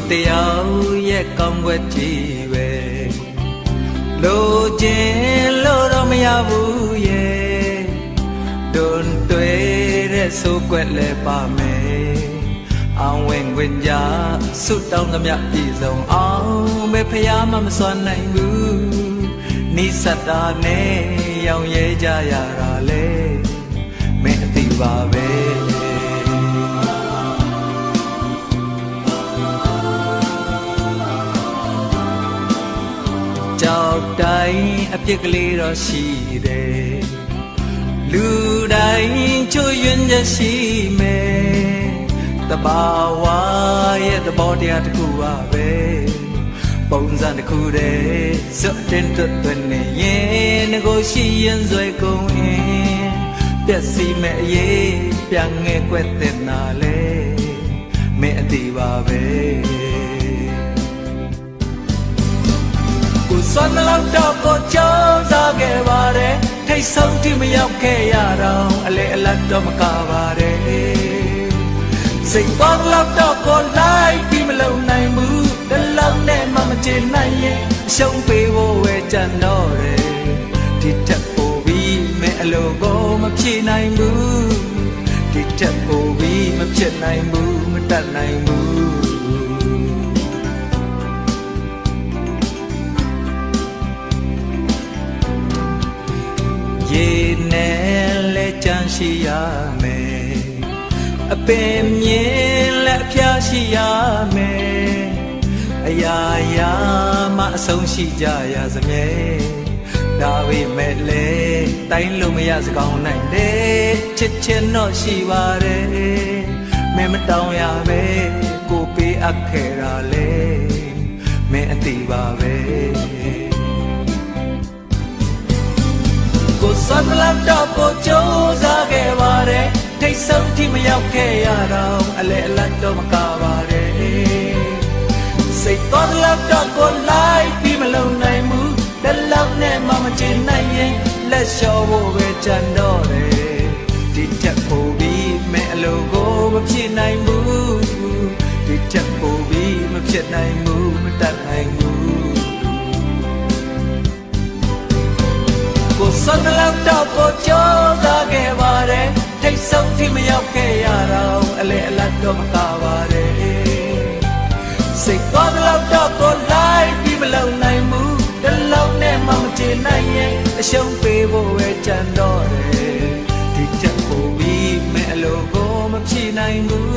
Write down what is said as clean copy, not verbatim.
တရားရဲ့ကောင်းွက်ကြီးပဲလိုချင်လို့တော့မရဘူးရဲ့တွန်တွေ့တဲ့ဆိုးကွက်လဲပါမယ်အောင်ဝင်ဝင်ကြဆုတောင်းသမျှပြည်စုံအောင်ပဲဖျားမစွမ်းနိုင်ဘူးနိစ္စတာနဲ့ရောင်ရဲကြရတာလေမင်းအသိပါပဲကြောက်တိုင်းအပြစ်ကလေးတော့ရှိတယ်လူတိုင်းချွတ်ယွင်းချက်ရှိမယ်တဘာဝရဲ့သဘောတရားတစ်ခုပါပဲပုံစံတစ်ခုတည်းစွတ်တင်တွတ်နေရင်ငကိုရှိရင်စွဲကုန်ရင်ပြက်စီမဲ့အရေးပြန်ငယ်ကွက်တဲ့နာလေမင်းအသိပါပဲစွမ်းလောက်တော့ကိုကြောက်စားခဲ့ပါတယ်ထိတ်ဆုံးတိမရောက်ခဲ့ရတော့အလေအလတ်တော့မကပါတယ်စိတ်ပေါက်လောက်တော့ကိုလိုက်ပြီးမလုံနိုင်ဘူးတလုံးနဲ့မှမချင်နိုင်ရင်အရှုံးပေးဖို့ဝဲကြံတော့တယ်ဒီထက်ပိုပြီးမဲအလိုကိုမဖြေနိုင်ဘူးဒီထက်ပိုပြီးမဖြစ်နိုင်ဘူးမတတ်နိုင်ဘူးရေနဲ့လဲကြမ်းရှိရမယ်အပင်မြင်လက်ဖျားရှိရမယ်အရာရာမှအဆုံးရှိကြရစမြဲဒါပေမဲ့လေတိုင်းလို့မရစကောင်းနိုင်တယ်ချစ်ချင်တော့ရှိပါတယ်မင်းမတောင်းရပဲကိုပေးအပ်ခဲ့တာလေမင်းအသိပါပဲကိုစွမ်းလောက်တော့ကိုကြိုးစားခဲ့ပါတယ်ထိတ်ဆုံးထိမရောက်ခဲ့ရတော့အလေအလတ်တော့မကပါတယ်စိတ်တော်လောက်တော့ကိုလိုက်ပြီးမလုံနိုင်ဘူးတလောက်နဲ့မှမချင်နိုင်ရင်လက်လျှော့ဖို့ပဲကြံတော့တယ်ဒီထက်ပိုပြီးမဲအလိုကိုမဖြစ်နိုင်ဘူးဒီထက်ပိုပြီးမဖြစ်နိုင်ဘူးမတတ်နိုင်ဘူးကိုစွမ်းလောက်တော့ကိုကြောက်သားခဲ့ပါတယ်ထိတ်ဆုံးထိမရောက်ခဲ့ရတော့အလေအလတ်တော့မကပါတယ်စိတ်သွားလောက်တော့ကိုလိုက်ပြီးမလုံနိုင်ဘူးတလုံးနဲ့မှမချင်နိုင်ရင်အရှုံးပေးဖို့ပဲကြံတော့တယ်ဒီချက်ပိုပြီးမဲအလိုကိုမဖြေနိုင်ဘူး